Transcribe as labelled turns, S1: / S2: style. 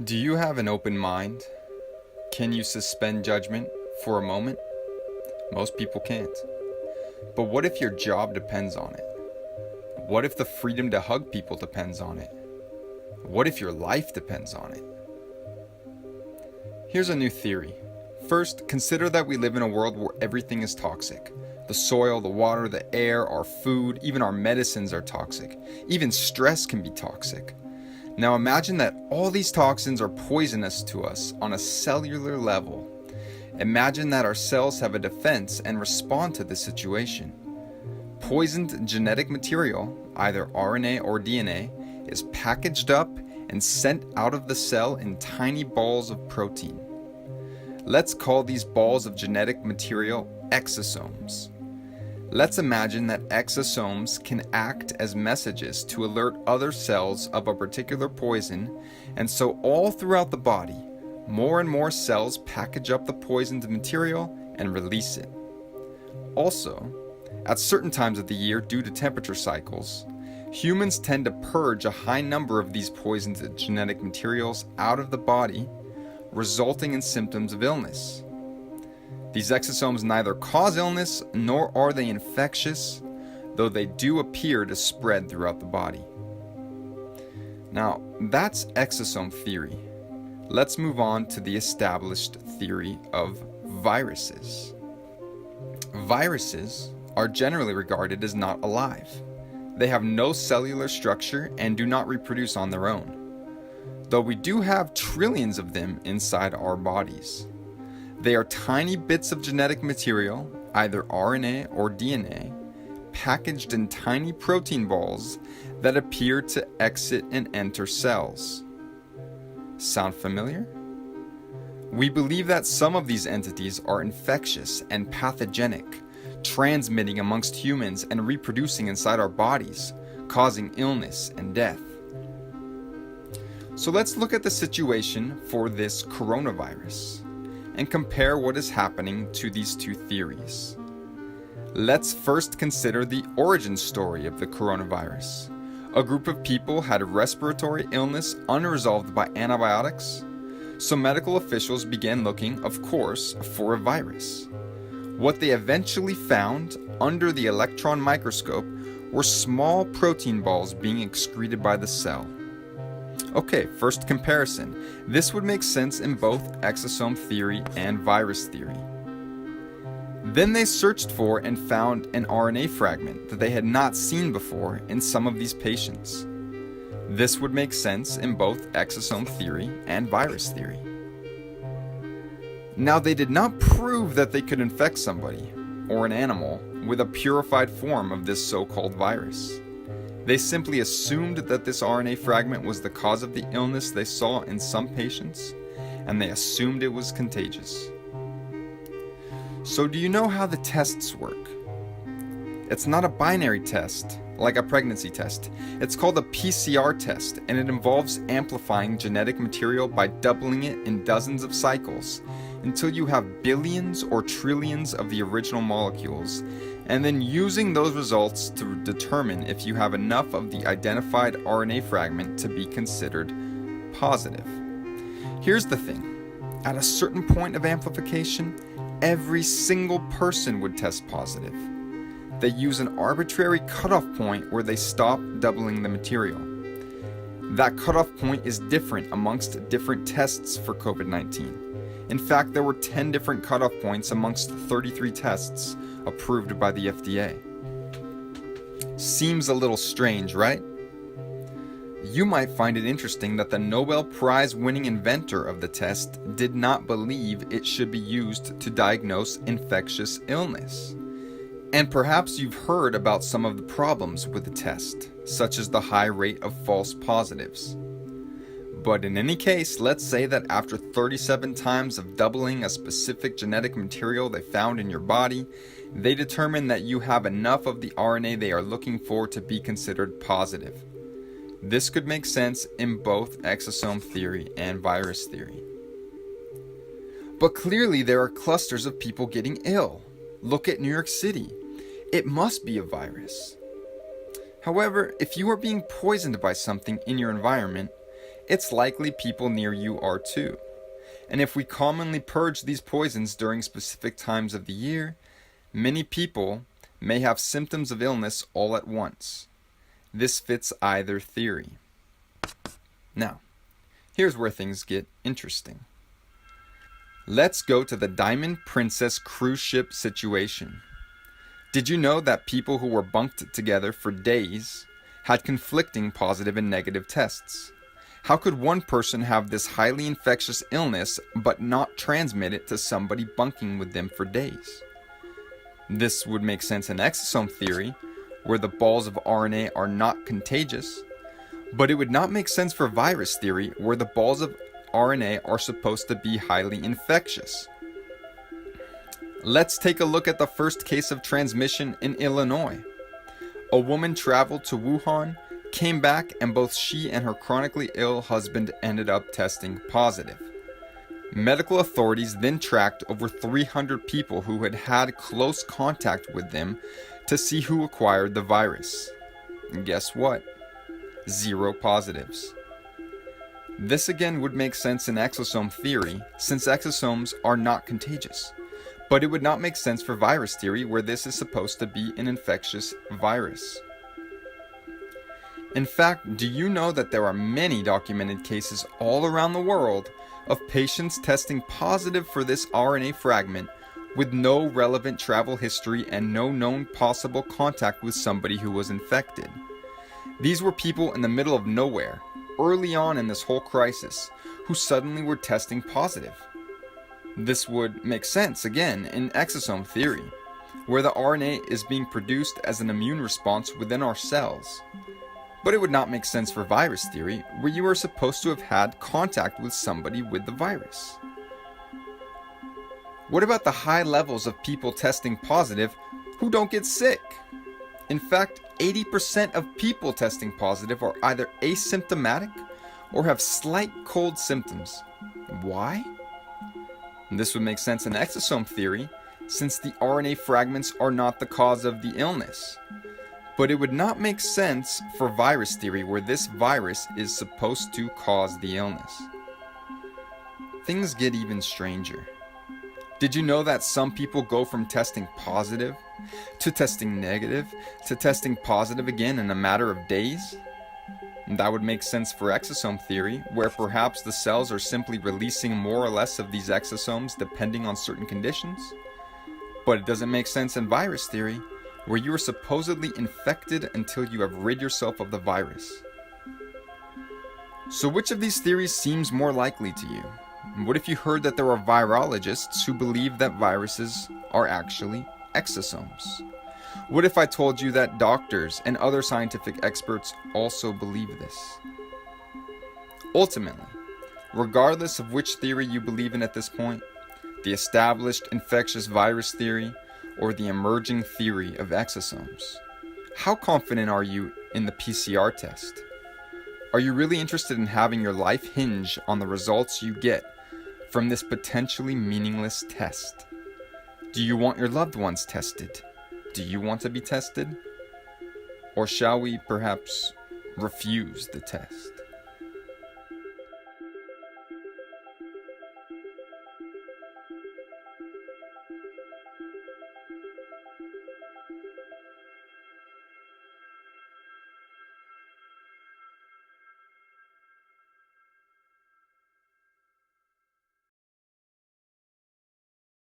S1: Do you have an open mind? Can you suspend judgment for a moment? Most people can't. But what if your job depends on it? What if the freedom to hug people depends on it? What if your life depends on it? Here's a new theory. First, consider that we live in a world where everything is toxic. The soil, the water, the air, our food, even our medicines are toxic. Even stress can be toxic. Now imagine that all these toxins are poisonous to us on a cellular level. Imagine that our cells have a defense and respond to this situation. Poisoned genetic material, either RNA or DNA, is packaged up and sent out of the cell in tiny balls of protein. Let's call these balls of genetic material exosomes. Let's imagine that exosomes can act as messages to alert other cells of a particular poison, and so all throughout the body, more and more cells package up the poisoned material and release it. Also, at certain times of the year due to temperature cycles, humans tend to purge a high number of these poisoned genetic materials out of the body, resulting in symptoms of illness. These exosomes neither cause illness nor are they infectious, though they do appear to spread throughout the body. Now, that's exosome theory. Let's move on to the established theory of viruses. Viruses are generally regarded as not alive. They have no cellular structure and do not reproduce on their own, though we do have trillions of them inside our bodies. They are tiny bits of genetic material, either RNA or DNA, packaged in tiny protein balls that appear to exit and enter cells. Sound familiar? We believe that some of these entities are infectious and pathogenic, transmitting amongst humans and reproducing inside our bodies, causing illness and death. So let's look at the situation for this coronavirus and compare what is happening to these two theories. Let's first consider the origin story of the coronavirus. A group of people had a respiratory illness unresolved by antibiotics, so medical officials began looking, of course, for a virus. What they eventually found under the electron microscope were small protein balls being excreted by the cell. Okay, first comparison. This would make sense in both exosome theory and virus theory. Then they searched for and found an RNA fragment that they had not seen before in some of these patients. This would make sense in both exosome theory and virus theory. Now, they did not prove that they could infect somebody or an animal with a purified form of this so-called virus. They simply assumed that this RNA fragment was the cause of the illness they saw in some patients, and they assumed it was contagious. So do you know how the tests work? It's not a binary test, like a pregnancy test. It's called a PCR test, and it involves amplifying genetic material by doubling it in dozens of cycles until you have billions or trillions of the original molecules, and then using those results to determine if you have enough of the identified RNA fragment to be considered positive. Here's the thing. At a certain point of amplification, every single person would test positive. They use an arbitrary cutoff point where they stop doubling the material. That cutoff point is different amongst different tests for COVID-19. In fact, there were 10 different cutoff points amongst 33 tests approved by the FDA. Seems a little strange, right? You might find it interesting that the Nobel Prize winning inventor of the test did not believe it should be used to diagnose infectious illness. And perhaps you've heard about some of the problems with the test, such as the high rate of false positives. But in any case, let's say that after 37 times of doubling a specific genetic material they found in your body, they determine that you have enough of the RNA they are looking for to be considered positive. This could make sense in both exosome theory and virus theory. But clearly there are clusters of people getting ill. Look at New York City. It must be a virus. However, if you are being poisoned by something in your environment, it's likely people near you are too. And if we commonly purge these poisons during specific times of the year, many people may have symptoms of illness all at once. This fits either theory. Now, here's where things get interesting. Let's go to the Diamond Princess cruise ship situation. Did you know that people who were bunked together for days had conflicting positive and negative tests? How could one person have this highly infectious illness but not transmit it to somebody bunking with them for days? This would make sense in exosome theory, where the balls of RNA are not contagious, but it would not make sense for virus theory, where the balls of RNA are supposed to be highly infectious. Let's take a look at the first case of transmission in Illinois. A woman traveled to Wuhan, came back, and both she and her chronically ill husband ended up testing positive. Medical authorities then tracked over 300 people who had had close contact with them to see who acquired the virus. And guess what? 0 positives. This again would make sense in exosome theory, since exosomes are not contagious. But it would not make sense for virus theory, where this is supposed to be an infectious virus. In fact, do you know that there are many documented cases all around the world of patients testing positive for this RNA fragment with no relevant travel history and no known possible contact with somebody who was infected? These were people in the middle of nowhere, early on in this whole crisis, who suddenly were testing positive. This would make sense, again, in exosome theory, where the RNA is being produced as an immune response within our cells. But it would not make sense for virus theory, where you are supposed to have had contact with somebody with the virus. What about the high levels of people testing positive who don't get sick? In fact, 80% of people testing positive are either asymptomatic or have slight cold symptoms. Why? This would make sense in exosome theory, since the RNA fragments are not the cause of the illness. But it would not make sense for virus theory, where this virus is supposed to cause the illness. Things get even stranger. Did you know that some people go from testing positive to testing negative to testing positive again in a matter of days? That would make sense for exosome theory, where perhaps the cells are simply releasing more or less of these exosomes depending on certain conditions. But it doesn't make sense in virus theory, where you are supposedly infected until you have rid yourself of the virus. So which of these theories seems more likely to you? What if you heard that there are virologists who believe that viruses are actually exosomes? What if I told you that doctors and other scientific experts also believe this? Ultimately, regardless of which theory you believe in at this point, the established infectious virus theory or the emerging theory of exosomes, how confident are you in the PCR test? Are you really interested in having your life hinge on the results you get from this potentially meaningless test? Do you want your loved ones tested? Do you want to be tested? Or shall we perhaps refuse the test?